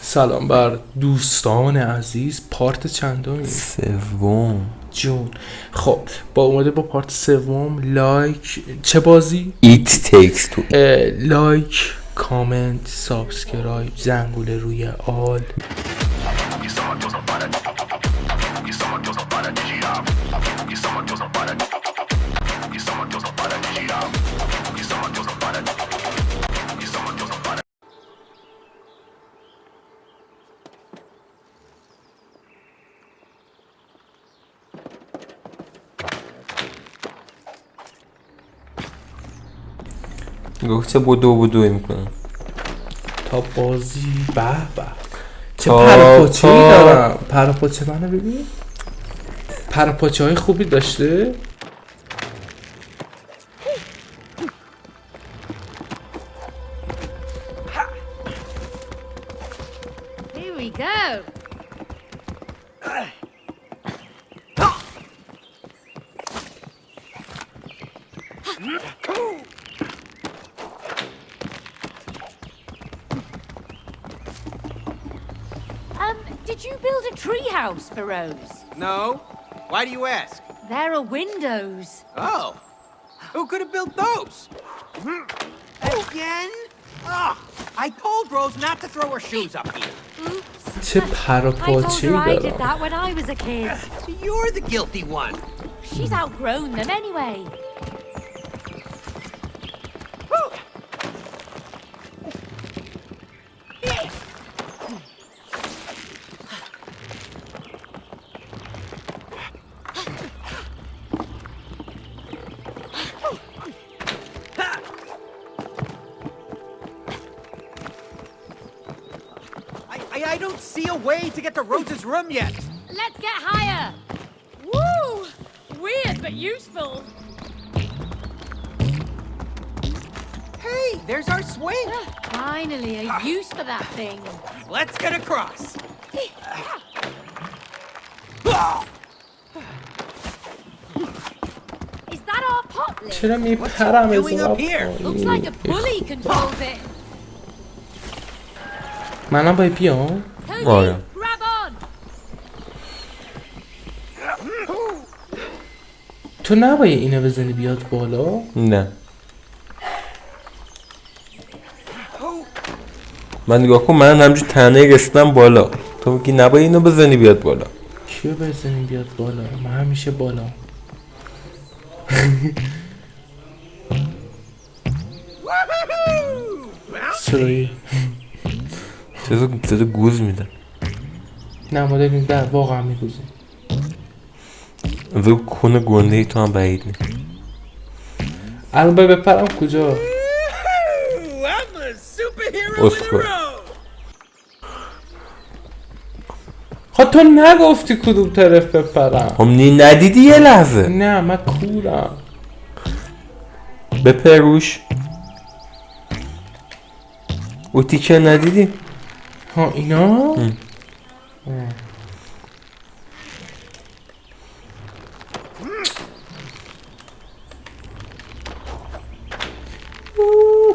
سلام بر دوستان عزیز. پارت چندمی؟ سوم. جون. خب با اومده با پارت سوم. لایک چه بازی؟ It takes two. لایک، کامنت، سابسکرایب، زنگوله روی آل. گفت چه بدو میکنم تا بازی به به چه تا- پرپاچه‌ای تا- دارم. پرپاچه منو ببین، پرپاچه های خوبی داشته. Here we go. Did you build a treehouse for Rose? No. Why do you ask? There are windows. Oh. Who could have built those? Again? Oh, I told Rose not to throw her shoes up here. Oops. چه I told پرپاچه‌ای her I did دارم. that when I was a kid. So you're the guilty one. She's outgrown them anyway. I don't see a way to get to Rose's room yet. Let's get higher. Woo! Weird but useful. Hey, there's our swing. Finally, a use for that thing. Let's get across. Is that our pot lid? چرا میپرم از doing up here? Looks like a pulley controls it. منم باید بیام. Cody, آره. grab on. تو نباید اینو بزنی بیاد بالا. نه من نگاه کن، من همجور تنه رسیدم بالا، تو میگی نباید اینو بزنی بیاد بالا. کیو بزنیم بیاد بالا؟ من همیشه بالا. سرایی چطور گوز میدن نه ما داریم در واقعا میگوزیم. رو کنه گنده ای تو هم بعید نی. الان باید بپرم کجا؟ I'm a superhero Oscar. خب تو نگفتی کدوم طرف بپرم. خب ندیدی یه لحظه نه من کورم. بپروش او تیکه ندیدی. ها اینا؟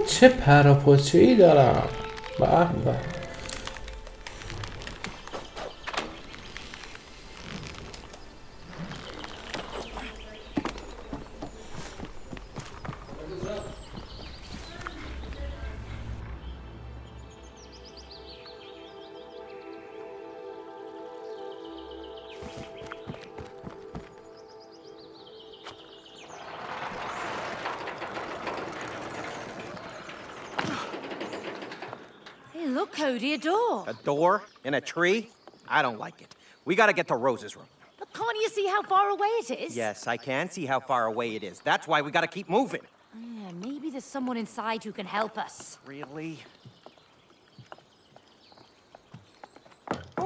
چه پراپاچه ای دارم. به به. Hey, look, Cody, a door. A door in a tree? I don't like it. We gotta get to Rose's room. But can't you see how far away it is? Yes, I can see how far away it is. That's why we gotta keep moving. Yeah, maybe there's someone inside who can help us. Really?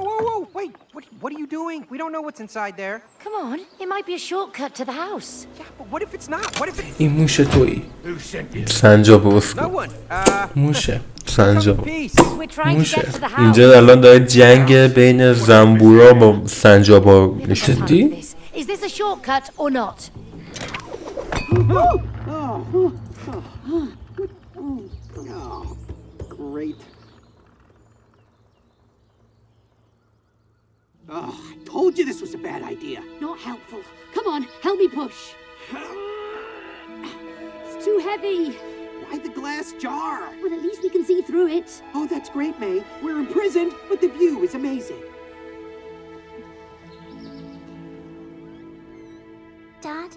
Whoa, wait. What are you doing? We don't know what's inside there. Come on, it might be a shortcut to the house. Yeah, but what if it's not? What if it's... این موش تویی. سنجاب No اسکو one. موشه. سنجاب. Peace. We're trying to get to the house. اینجا الان داره جنگ بین زنبورا با سنجاب ها نشون میده. جدی؟ Is this a shortcut or not? Great. Oh, I told you this was a bad idea. Not helpful. Come on, help me push. It's too heavy. Why the glass jar? Well, at least we can see through it. Oh, that's great, May. We're imprisoned, but the view is amazing. Dad?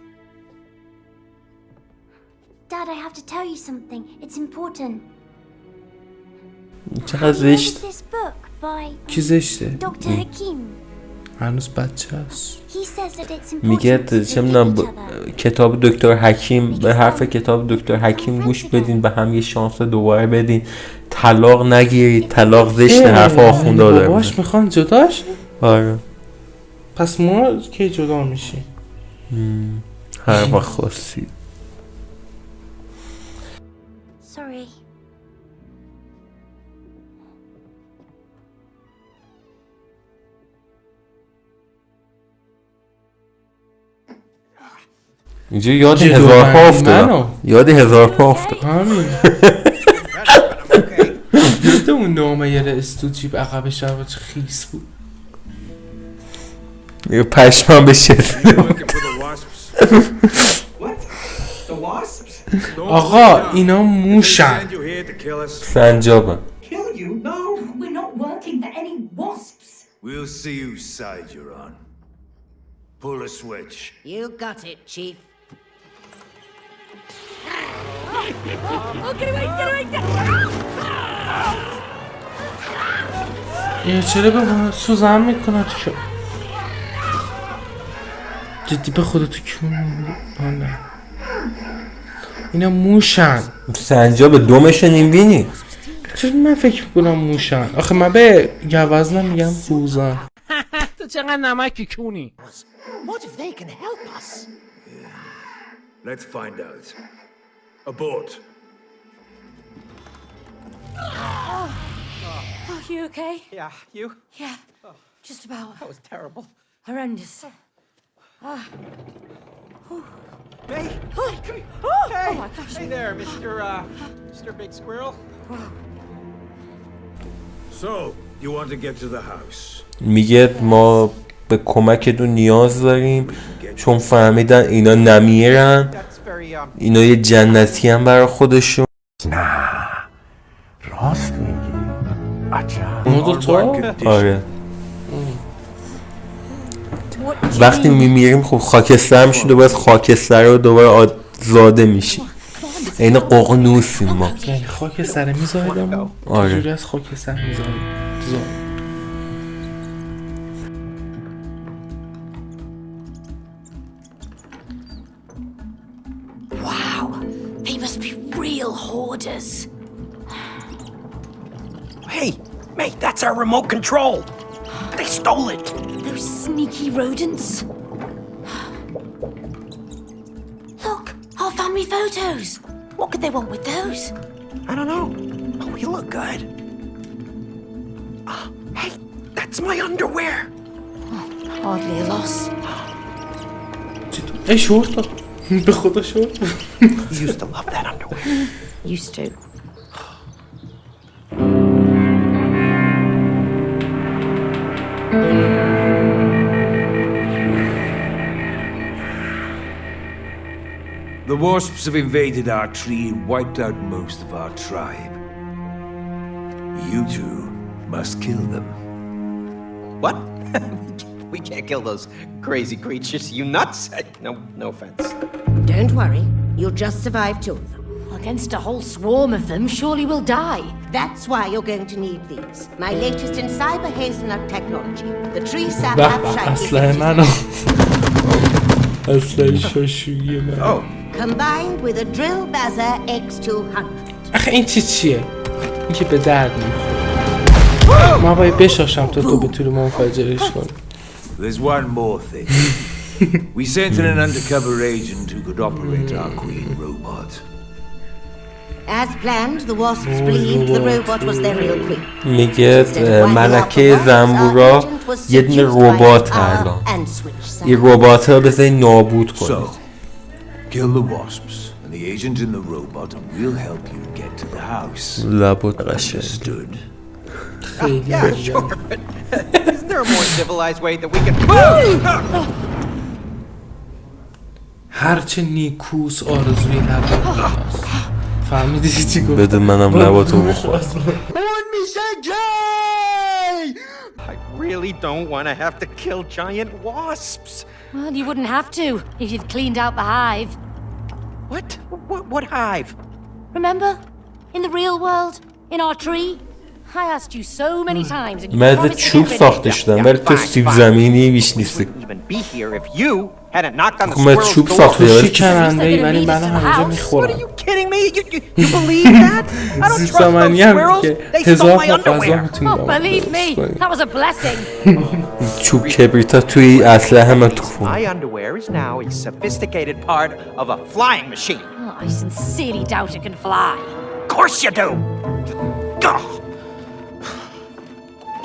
Dad, I have to tell you something. It's important. چقدر Have you read زشت. this book by کی زشته؟ Dr. Hakim? هنوز بچه است. He says that it's important میگه to چه forgive میدونم each other. کتاب دکتر حکیم، به حرف کتاب دکتر حکیم گوش بدین، به هم یه شانس دوباره بدین، طلاق نگیرید، طلاق زشته، حرف آخونده داره. باباش میخوان جداش؟ آره پس ما کی جدا میشیم؟ حرف خاصی. Sorry. اینجا یاد جلو هزار پا منو. افتادم، یاد هزار پا افتادم. همین. Okay. یاد اون نامه یه استو جیب عقبش رو چه خیس بود. یه پشمم به شد. Looking for the wasps. What? The wasps? آقا اینا موشن. Send you here to kill us. سنجابم. Kill you? No. We're not working for any wasps. We'll see whose side you're on. Pull a switch. You got it, Chief. Oh, get away, get away, get away! یه چرا به من سوزن میکنه تو شو جدی به خدا تو کیون نه اینا موشن. سنجاب دومش نمیبینی؟ چرا من فکر میکنم موشن؟ آخه من به گوزنم میگم سوزن. تو چقدر نمکی کونی. What if they can help us? Let's find out. Abort. Oh, you okay? Yeah, you? Yeah, just about. That was terrible. Horrendous. May? Oh, Come here. oh, Hey! oh my gosh. Hey there, Mr. Big Squirrel. So, you want to get to the house? میگه ما به کمکتون نیاز داریم چون فهمیدن اینا نمیرن، That's very, اینا یه جنتی هم برای خودشون. راست میگی؟ عجب. ما دو تا؟ آره What do you وقتی mean? میمیریم خب خاکستر میشیم، دوباره از خاکستر رو دوباره زاده میشیم. این ققنوسیم ما. یعنی خاک سر میزایدم. آره. چجوری از خاک سر میزایدم؟ Wow, they must be real hoarders. Hey, mate, that's our remote control. They stole it. Those sneaky rodents. Look, our family photos. What could they want with those? I don't know. Oh, you look good. Hey, that's my underwear. Hardly a loss. ای شورت به خدا شورت. You used to love that underwear. Used to. The wasps have invaded our tree and wiped out most of our tribe. You two must kill them. What? We can't kill those crazy creatures. You nuts? No offense. Don't worry, you'll just survive two of them. Against a whole swarm of them, surely we'll die. That's why you're going to need these. My latest in cyber hazelnut technology. The tree sap به app به shiny اصلا edges. منو اصلا شاشویی من. Oh, Combined with a Drill Bazzer X200. آخه این چیه؟ این که به درد میخوره. ما باید بشاشم تا تو بتونی منفجرش کنی. There's one more thing. We sent in an undercover agent who could operate our queen robot. As planned, the wasps believed the robot was their real queen. میگه ملکه زنبورا یه دونه ربات الان. این ربات ها بذارین نابود کنید. So, kill the wasps and the agent in the robot and we'll help you get to the house. لابد قشنگ. Understood? خیلی yeah, sure, but isn't there there a more civilized way that we can move? هرچه نیکوس آرزوی لبات است. فهمیدی چی گفت؟ بده منم لباتو بخور. I really don't want to have to kill giant wasps. Well, you wouldn't have to if you'd cleaned out the hive. What hive? Remember? In the real world? In our tree? I asked you so many times and you من از promised to چوب get rid of it. ساخته شدم ولی تو سیب زمینی بیش نیستی. Even be here if you hadn't knocked on the من squirrel's چوب door. ساخته تو ولی شکننده ای ولی منو همینجا What میخورم. are you kidding me? You believe that? I don't سیب trust those زمینی هم squirrels. که They stole هزار my تا غذا underwear. میتونی Oh, believe me, that was a blessing. چوب کبریتا توی اسلحه من تو خون. My underwear is now a sophisticated part of a flying machine. Oh, I sincerely doubt it can fly. Of course you do. Ugh.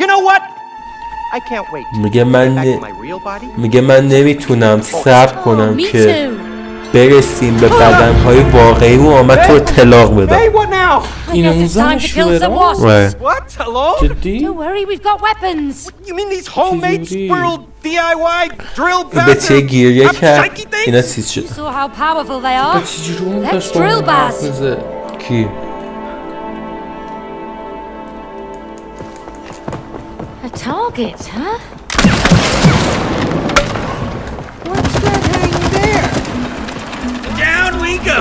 You know what? I can't wait. میگه Back to my real body. من نمیتونم صبر Oh, کنم me که too. برسیم به بدنهای واقعی و آمد تو رو طلاق بدم. Hey, what now? I اینو guess it's موزه time to kill some نشوره wasps. What? Hello? جدی؟ Don't worry, we've got weapons. You mean these homemade Chizuri. squirrel DIY drill به چه گیریه have کرد shaky things? اینا چیز شد. You saw how powerful they به are. چجوری اون Let's داشت با drill اون حرف bass. می‌زد؟ کی؟ A target, huh? What's that hanging there? Down we go.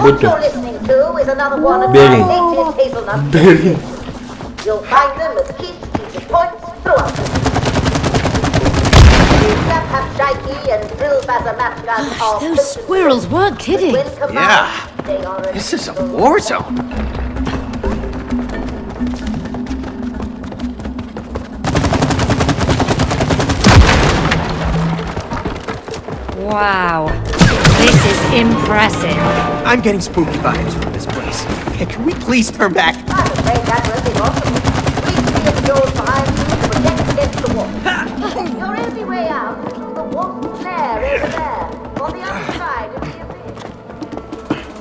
What you're listening to is another one of Berry. my latest hazelnut Berry. You'll find them as key strategic points throughout the Zap have shaky and drill buzzer map guns are Those potent. squirrels weren't kidding. When combined, Yeah. they are This is a war zone. Wow. This is impressive. I'm getting spooky vibes from this place. Hey, can we please turn back? I'm afraid that will be possible. Please see if yours behind you to protect against the wall. Your only way out is through the wasp lair over there, on the other side of the abyss.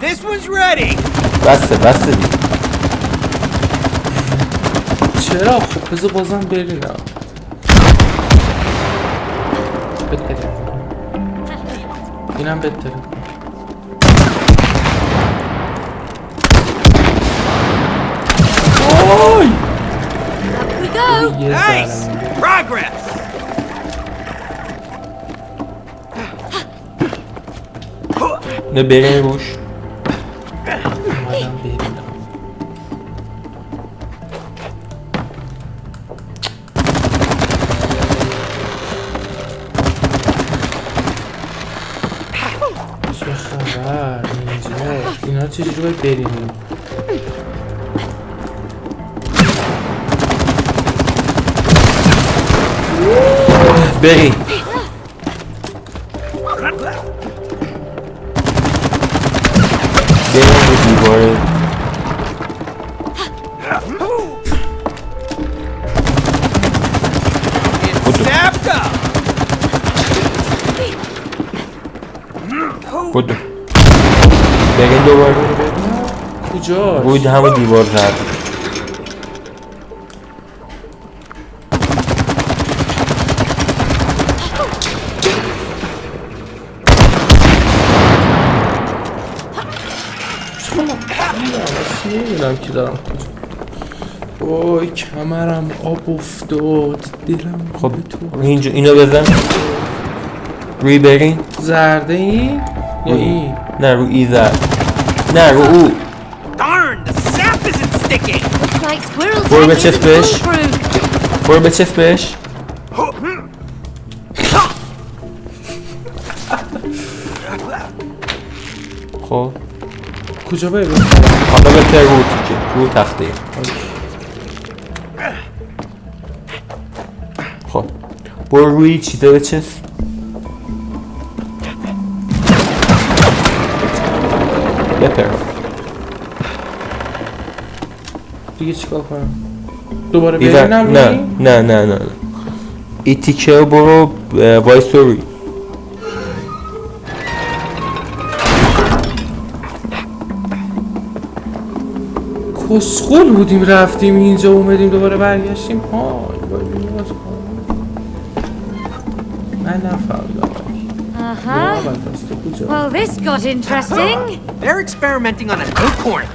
This one's ready. بسته دی. چرا؟ خب بذار بازم برینم. بهتره. اینم بهتره. اوی! Up we go. یه Nice. ذره. Progress. نه برین روش. اومدم برینم. چه خبر اینجا؟ اینا چجوری باید برینیم؟ برین. برین رو دیواره. It's zapped up. بدو. برین دوباره. کجاش؟ بود همون دیوار زد. نمیدونم که دارم کجا. وای کمرم آب افتاد دلم خب اینجا اینو بزن. روی برین. زرده این؟ یا این؟ نه رو ای زد. نه رو او. Darn, the sap isn't sticking. Looks like squirrels Boy, act let's just as fish. foolproof. برو بچست بهش. خب کجا باید حالا بهتر رو تیکه رو تخته. خب برو روی چیزه بچست. دیگه چیکار کنم؟ دوباره ایول برینم نه روی؟ نه نه نه این تیکه رو برو وایس روی. کسخول بودیم رفتیم اینجا اومدیم دوباره برگشتیم. من نفهمیدم. Well, this got interesting. They're experimenting on an acorn.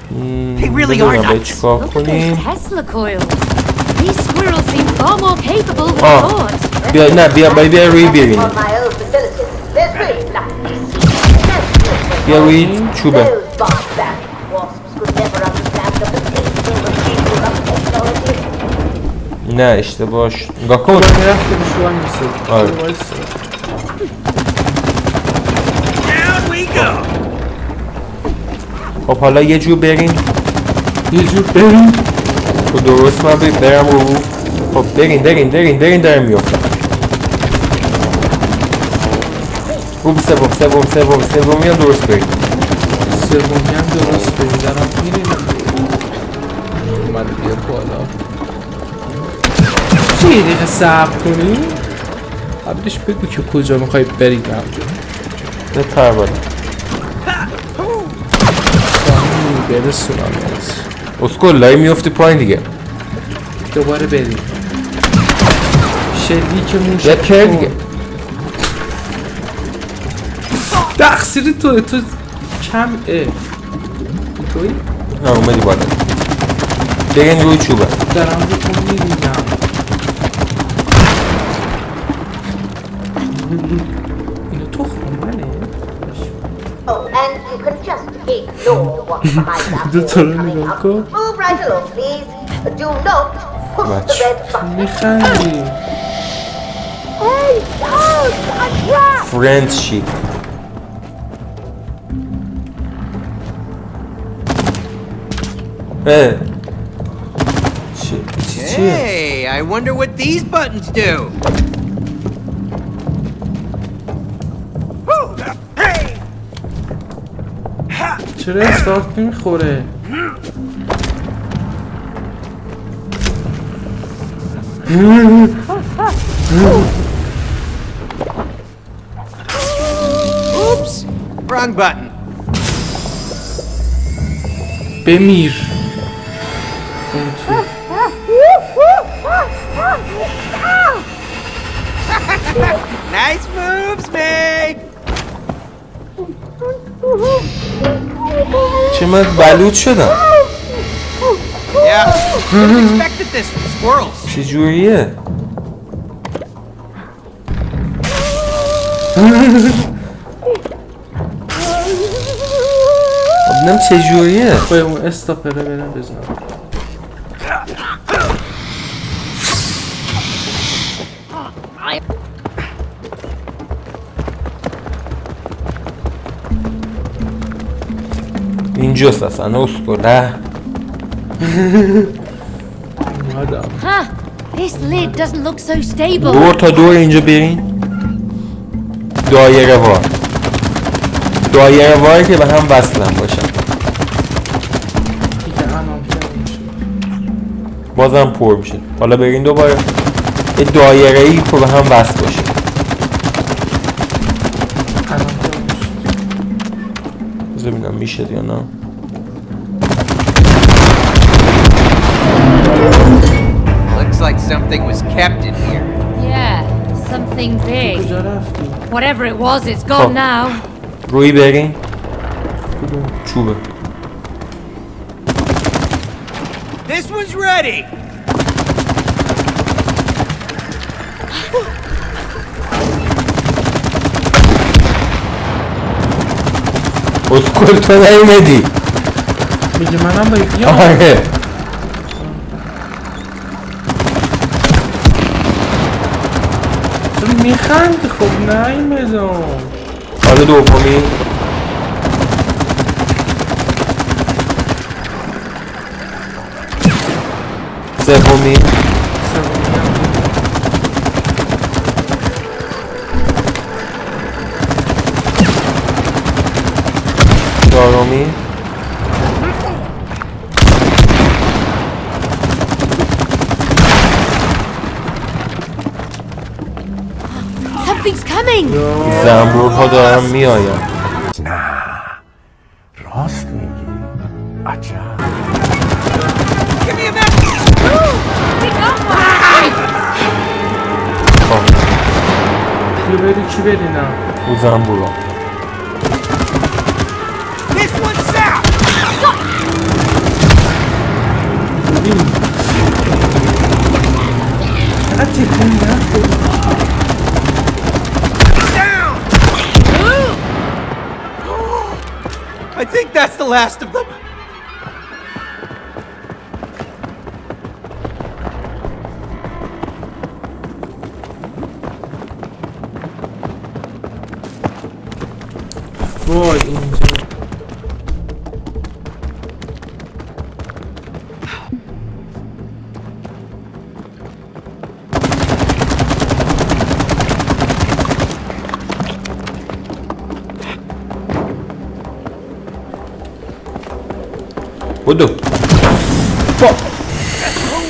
They really are بذارم nuts. چیکار Look at کنیم. those Tesla coils. These squirrels seem far more capable than I آه thought. بیا نه بیا روی بریم. On my old facilities. There's really nothing to see. بیا روی چوبه. Those barbaric wasps could never understand the potential of people of technology. نه اشتباهش نگاه کن. دوباره میرفتیم شوان میسید. آره. Down we go. خب حالا یه جور بریم. یه جور بریم. خب درست من برم رو. خب برین دارم میافتم. خوب سومی هم درست بریم. سومی هم درست بریم. دارم میریم. اومده بیا بالا. چه یه دقیقه صبر کنی؟ قبلش بگو که کجا میخوایی بریم. به پرواز برسونم اسکول لای میفتی پایین دیگه. دوباره بریم. شلیکمون یه پر دیگه. تقصیر تو کم توی؟ نه اومدی بالا. برین روی چوبه. دارم رو تو میرینم. اینو تخم منه؟ Oh, and you can just ignore what's behind that دو تا wall رو coming نگاه up. کن. Move right along, please. Do not push the red button. میخندی. Hey, don't! I'm trapped! فرندشیپ. چیه؟ Hey, I wonder what these buttons do. Hey! چرا استارت نمیخوره؟ Oops! Wrong button. بمیر. اون تو. Nice moves, Meg! چه من بلوط شدم. Yeah, could have expected this from squirrels. چه جوریه؟ خب چه جوریه؟ با اون استاپره برم بزنم. اینجاست اصلا اسکوله. اومدم. Huh. This lid doesn't look so stable. دور تا دور اینجا برین. دایره وار که به هم وصلن باشن. دیگه انام میشه. بازم پر میشه. حالا برین دوباره یه دایره ای که به هم وصل باشه. انام میشه. بذار ببینم میشه یا نه. Looks like something was kept in here. Yeah, something big. کجا رفتی؟ Whatever it was, it's gone now. روی برین. چوبه. This one's ready. اسکول تو نیومدی. میگه منم باید بیام. آره. تو میخندی خب نیومدم. حالا دومی. سومی. چهارمی. Something's coming! زنبورها دارن میآین. نه راست میگی عجب Give me a match! کی بری نه او زنبورها This one's south! چقدر تکون نخور Down! I think that's the last of them. وای اینجا بدو.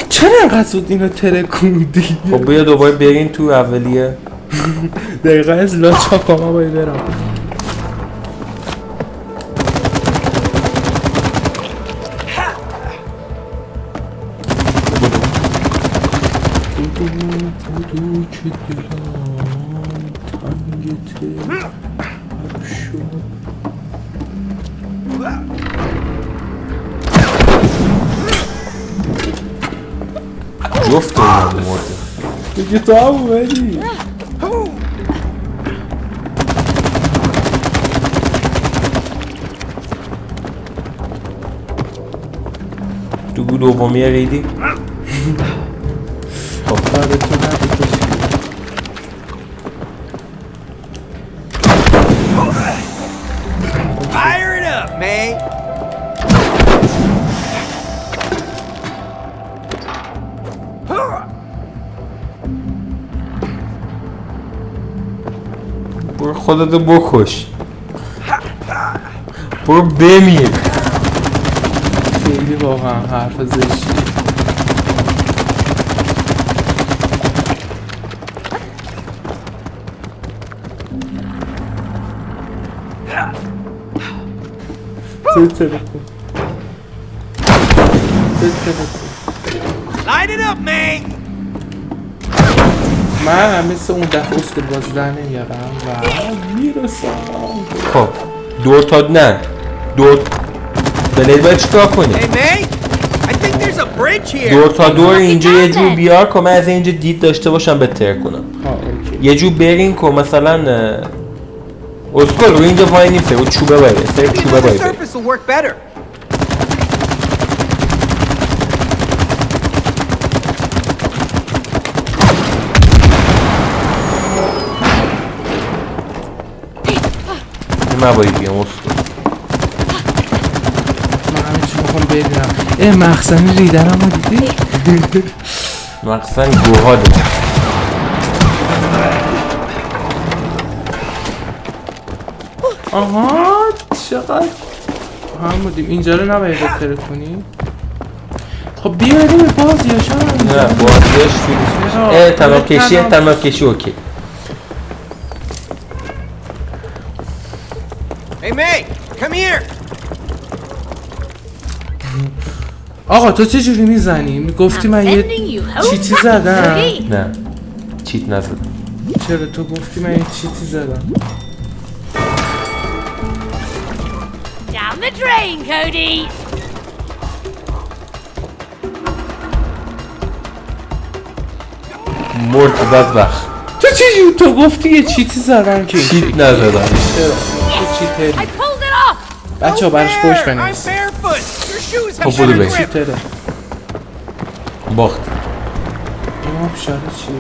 چرا انقدر زود اینو ترکوندی؟ خب بیا دوباره برین تو اولیه. دقیقا از لاچاپا ما باید برم بدو که دلم تنگته شد جفت اینا مرده. دیگه تو هم اومدی تو دومی ریدی؟ آره تو نبود Fire it up, May! برو خودتو بکش. برو بمیر. خیلی واقعا حرف زشتی Light it up, May! من هم مثل اون دفعه اسکول بازی در نمیارم و میرسم خب دور تا نه دور بلید باید چیکار کنی؟ Hey, May! I think there's a bridge here! دور تا دور اینجا یه جور بیار که من از اینجا دید داشته باشم بهتر کنم. یه جور برین که مثلا اسکول رو اینجا وای نیسته و چوبه باید سر Maybe چوبه the باید surface will work better. نباید بیام اسکول. من همه چی میخوام ببینم مخزن ریدنم رو دیدی؟ مخصوصا گوها ده. آها چقدر هم بودیم اینجا رو نباید بتره کنی خب بیاریم باز یا شاید نه بازیش توی تمام کشی اوکی. Hey, May! Come here! آقا تو چه جوری میزنی؟ میگفتی من یه چیتی زدم نه چیت نزدم. چرا تو گفتی من یه چیتی زدم Down the drain, Cody! مرد بدبخت. تو چه جوری تو گفتی یه چیتی زدم که چیت نزدم. چرا؟ تو چیتری I pulled it off! بچه ها براش There! فوش I'm بنویس barefoot! Your shoes have خب برو better بریم. grip! چیتره باخت. این آبشاره چیه؟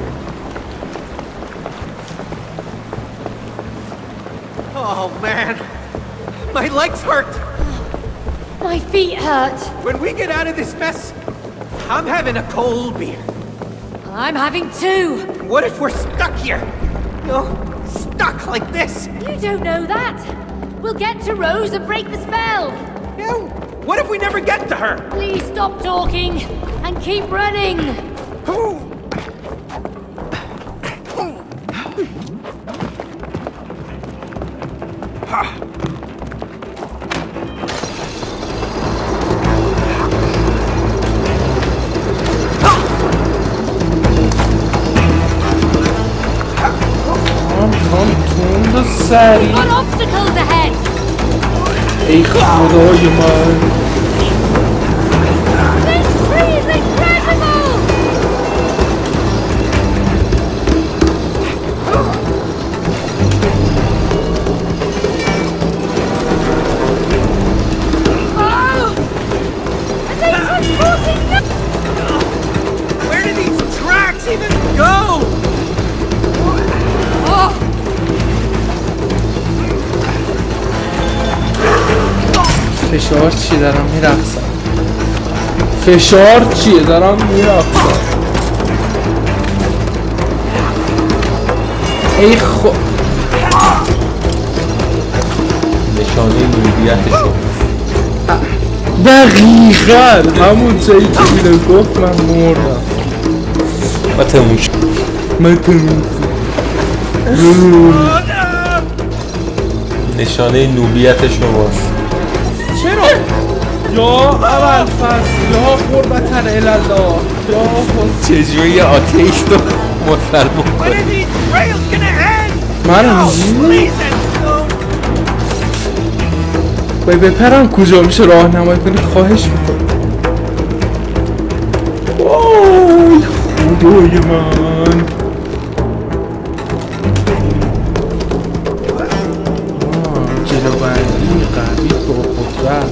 Oh, man! My legs hurt! My feet hurt. When we get out of this mess, I'm having a cold beer. I'm having two. What if we're stuck here? Oh, stuck like this? You don't know that. We'll get to Rose and break the spell. Yeah, what if we never get to her? Please stop talking and keep running. تند سریع. Got obstacles ahead! ای خدای من. This tree is incredible! Oh! Are they transporting them? Where did these tracks even go? Oh! فشار چیه دارم میرقصم. فشار چیه دارم میرقصم. ای نشانه نوبیت شما. دقیقا همون جایی که اینو گفت من مردم. و تموش. من تموم. نشانه نوبیت شماست. چرا؟ یا اول فصل یا قربتن الالله یا حسین. چجوری آتیست رو مسلمان When کنی؟ are these trails gonna end? من Please and so. باید بپرم کجا میشه راهنمایی کنی خواهش میکنم. وای خدای من. جلوبندی قوی با قدرت.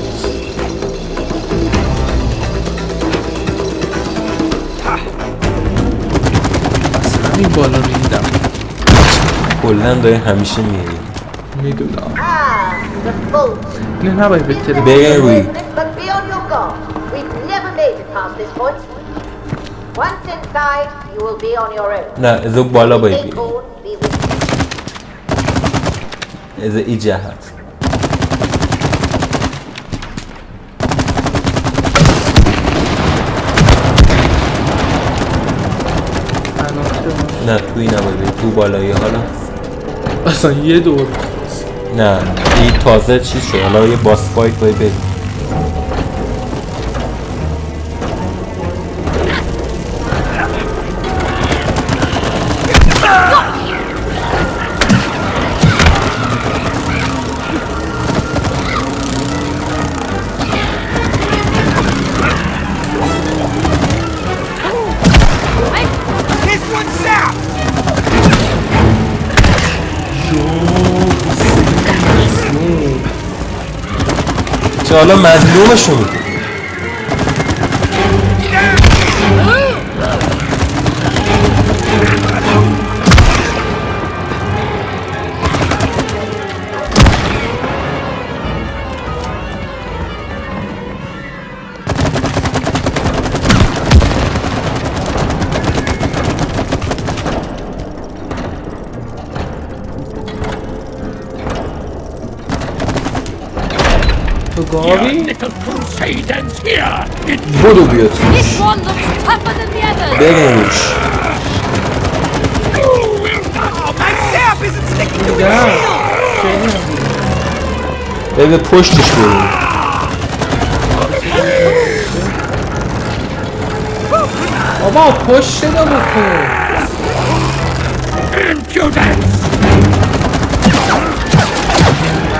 از همین بالا ریدم. کلن داره همیشه میری. میدونم. Ah, the boat. نه نباید به تلفن. برین روی. But be on your guard. We've never made it past this point. Once inside, you will be on your own. نه از اون بالا باید Stay بری. cool, be with me. از این جهت. نه توی نباید بری. تو بالایی حالا. اصلا یه دور. نه این تازه چی شد؟ حالا یه باس فایت باید بری. This one's south. چه حالا مظلومشون میکنی؟ تو گاوی؟ برو بیاد. This one looks tougher than the others! بریم روش. Oh, my sap isn't sticking to میگم it. خیلی هم بریم به پشتش بریم. بابا پشت رو بکن.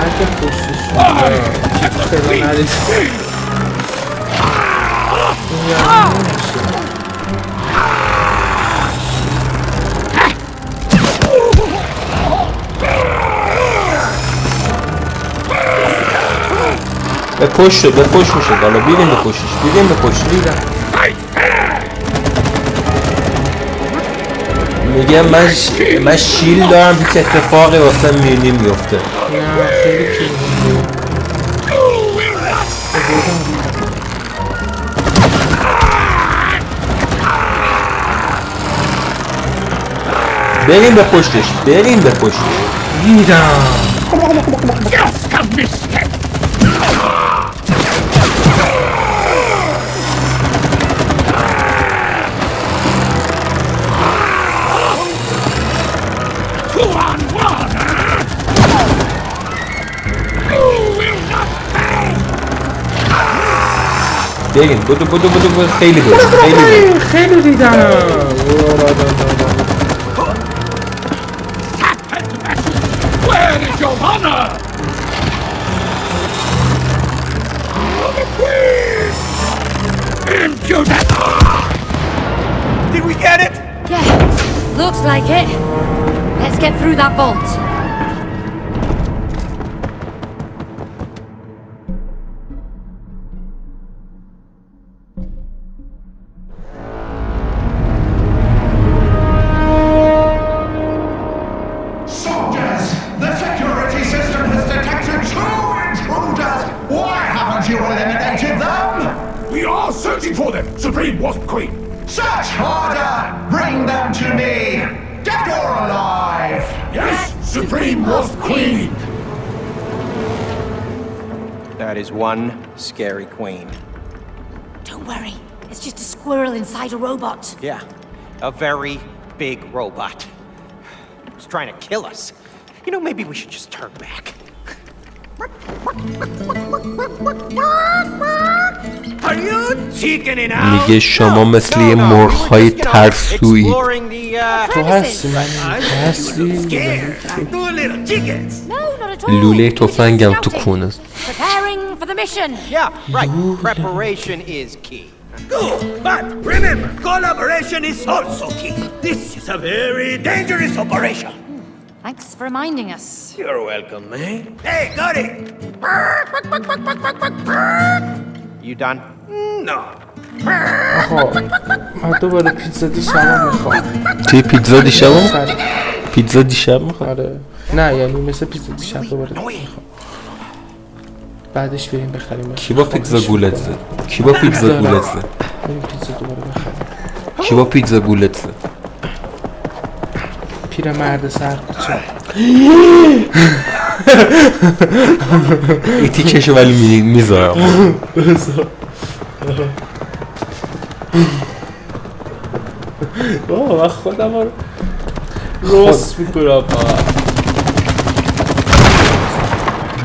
مرد پشتش رو خیلی نریسید. به پشت به پشت میشه. حالا بیریم به پشتش. بیریم به پشت. میگم من شیل دارم هیچ اتفاقی واسه میلی میفته. نه خیلی کیلو. بریم به پشتش. بریم به پشتش. دیدم. بریم بودو خیلی بریم خیلی دیدم. Where is your honor? Into the... Did we get it? Yeah, looks like it. Let's get through that vault. Soldiers! The security system has detected two intruders! Why haven't you eliminated them? We are searching for them, Supreme Wasp Queen! Search harder! Bring them to me! Dead or alive! Yes, Supreme Wasp Queen! That is one scary queen. Don't worry, it's just a squirrel inside a robot. Yeah, a very big robot. It's trying to kill us. You know, maybe we should just turn back. Are you chickening out? میگه شما مثل یه مرغ‌های ترسویی. تو هستی من هستی. Two little chickens. No, not at all. لوله تفنگم تو کون است. Preparing for the mission. Yeah, right. Preparation is key. But remember, collaboration is also key. This is a very dangerous operation. Thanks for reminding us. You're welcome, man. Hey, got it. You done? No. آقا من دوباره پیتزا دیشب میخوام. توی پیتزا دیشب؟ پیتزا دیشب میخوام؟ آره نه یعنی مثل پیتزا دیشب دوباره میخوام. بعدش بریم بخریم. کی با پیتزا گولت زد؟ کی با پیتزا گولت زد؟ بریم پیتزا دوباره بخریم. کی با پیتزا گولت زد؟ پیرمرد سرکوچه. ای تیکشو ولی میذارم. من خودم رو روست میکنم.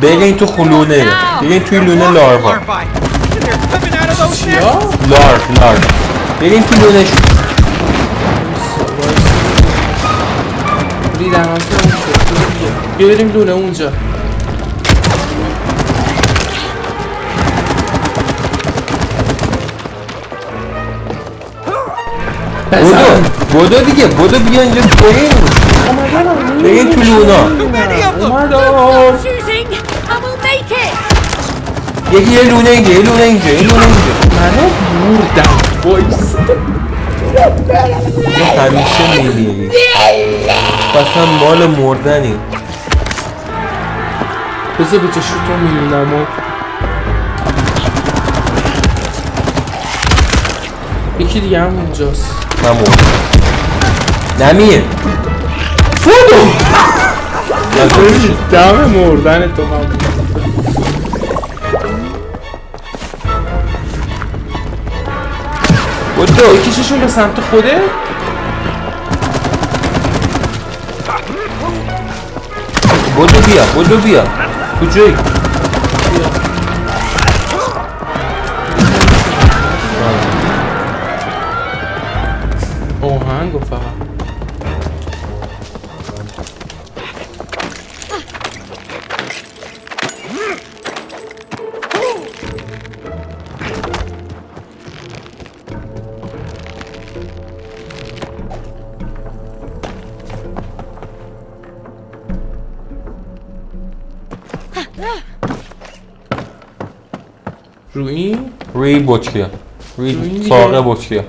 برین تو خلونه. برین توی لونه لاروا. لار برین تو لونه شو. دیدم هم که اون شد. بیا بریم لونه اونجا. بودو دیگه بودو بیا اینجا بریم. برین تو لونا. اومدم. Choosing, and we'll make it. یکی یه لونه اینجا منو بردم. وایس. همیشه میمیری. پس هم مال مردنی. بذار به چشوتو میمونم و یکی دیگه هم اونجاست. همون نمیه فودو دم مردن تو هم بودو یکیششون به سمت خوده. بودو بیا کجایی؟ آهنگو فقط روی بوچکیه روی دیگه. ساقه بوچکیه.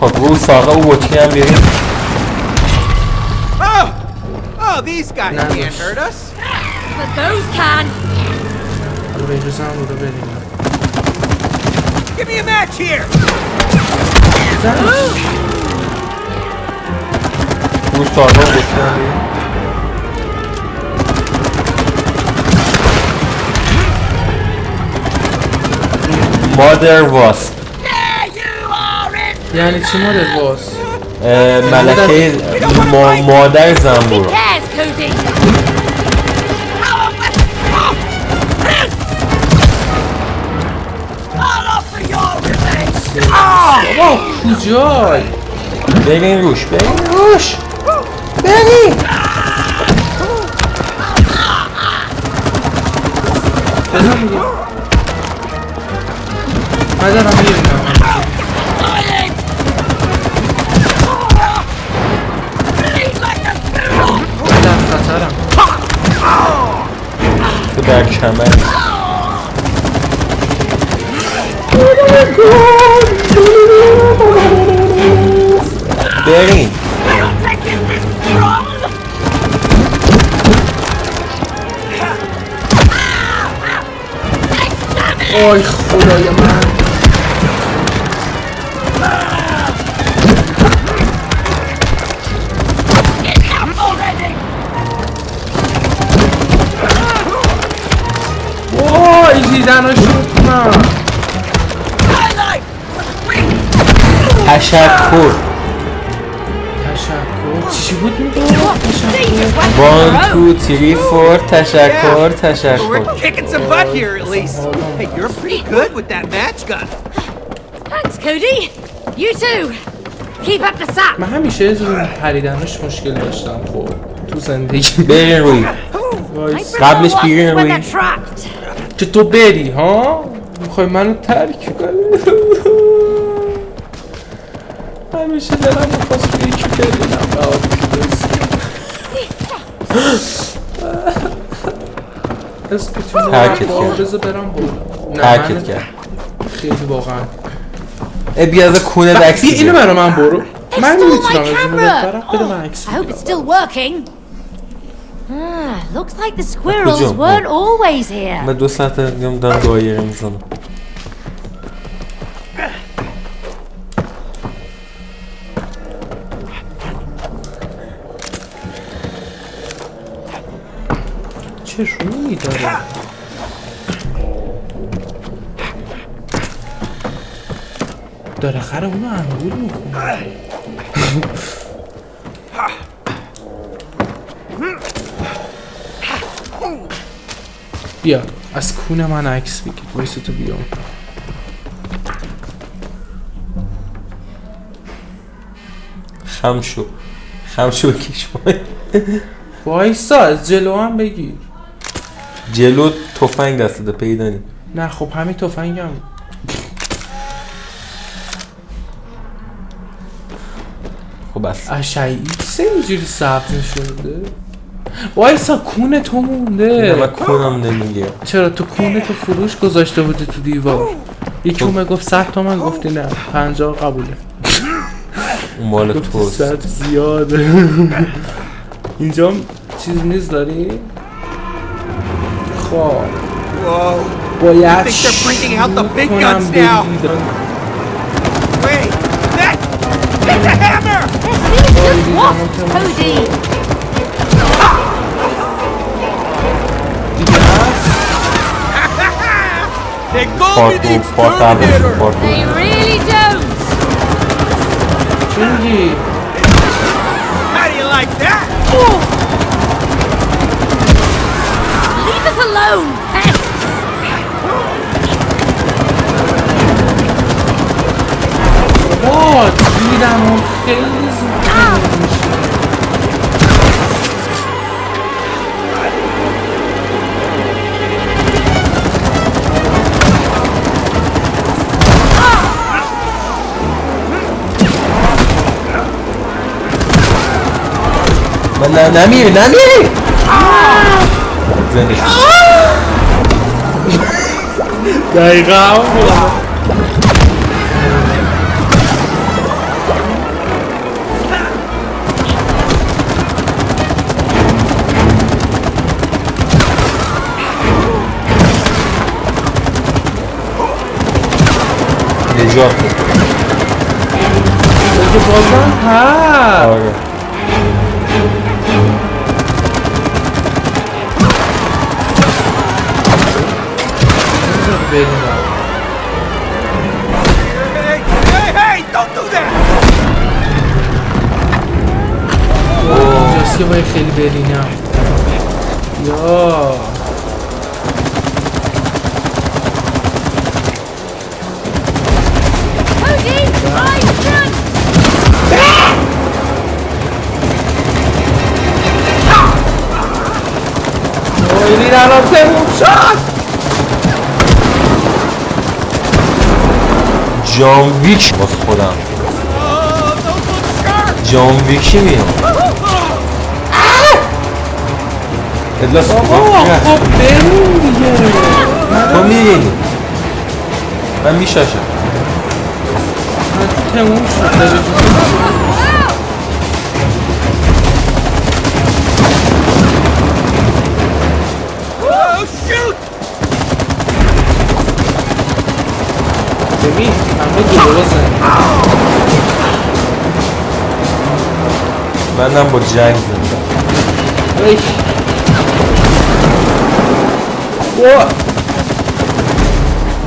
خب روی ساقه و بوچکی هم بیاریم. Oh, these guys can't hurt us. But those can. حالا به اینجا هم بودو بریم. Give me a match here. روی ساقه و بوچکی هم بیاریم. مادر واس یعنی چی مادر واس؟ ملکه مادر زنبور. Cares, Cody. بابا کجای برین روش برین بزن دیگه من دارم میرینم من در خطرم تو در کمر برین آی خدای من وای دیدن رو شد کنم تشکر چی بود میگه؟ تشکر 1 2 3 4 تشکر We're kicking some butt here at least. Hey, you're pretty good with that match gun. Thanks, Cody. You too. Keep up the sap. من همیشه زور پریدنش مشکل داشتم خب تو زندگی برین روی قبلش بیرین When روی they're trapped. که تو بری ها میخوای منو ترک کنی همیشه دلم میخواست به یکی برینم ترکت کرد. بذار برم برو ترکت کرد خیلی واقعا بیا از کونه عکس اینو بگیر برا من برو They من stole my نمیتونم از اینو ببرم camera. بده من عکس I hope بگیرم it's still working. Looks like the squirrels Kuzum, weren't always here. من 2 ساعت دیگه دارم دایره میزنم چه رویی داره داره خر اونو انگول میکنه بیا از کونه من عکس بگیر وایسا تو بیام خم شو بکش پایین وایسا از جلو هم بگیر جلو تفنگ دسته پیدا نی نه خب همین تفنگم خب بس اشعی ایکس اینجوری سبز شده وایسا کونه تو مونده من کونم نمیگیرم چرا تو کونه تو فروش گذاشته بودی تو دیوار یکی اومد گفت 100 تومن گفتی نه 50 قبوله اون مال گفتی توست 100 زیاده اینجا چیز نیست داری؟ خب Whoa. باید I think they're bringing out the big کنم guns now. بگیرم. Wait, it's a hammer! They're just wasps, Cody. دیگه هست؟ They call me the exterminator! They really don't. چی میگی؟ How do you like that? Leave us alone, pests. بابا تیرم و خیلی زود خیلی میشه من نمیری زنده شد دقیقا هم بودم نجات بده بگه بازم هست آره بریم Hey, don't do that! اینجاست که باید خیلی برینم یا جان ویک باز خودم جان ویکی میام ادلاس خب بریم دیگه تو میرینی من میشاشم تموم شد داره ببین همه جلو بزن منم با جنگ زندم ایش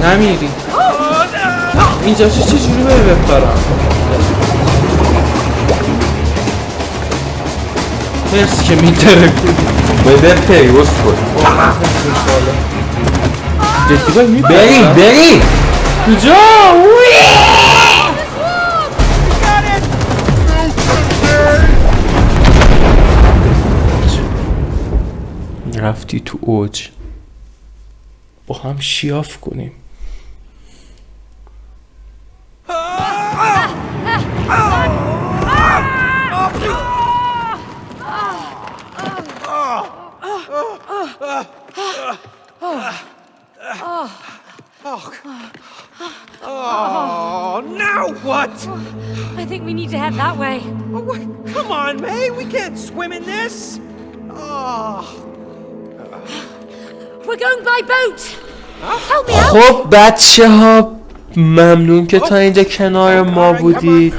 نمیری اینجا چجوری باید بپرم مرسی که میترکونی باید بپری اسکل جدی باید میپرم بریم کجا؟ رفتی تو اوج با هم شیاف کنیم Oh, now what? I think we need to head that way. Oh, come on, May. We can't swim in this. Oh. We're going by boat. Help me out. خب بچه ها ممنون که تا اینجا کنار ما بودید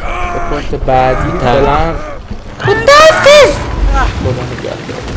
پوینت بعدی فعلا What does this? خدا نگهدار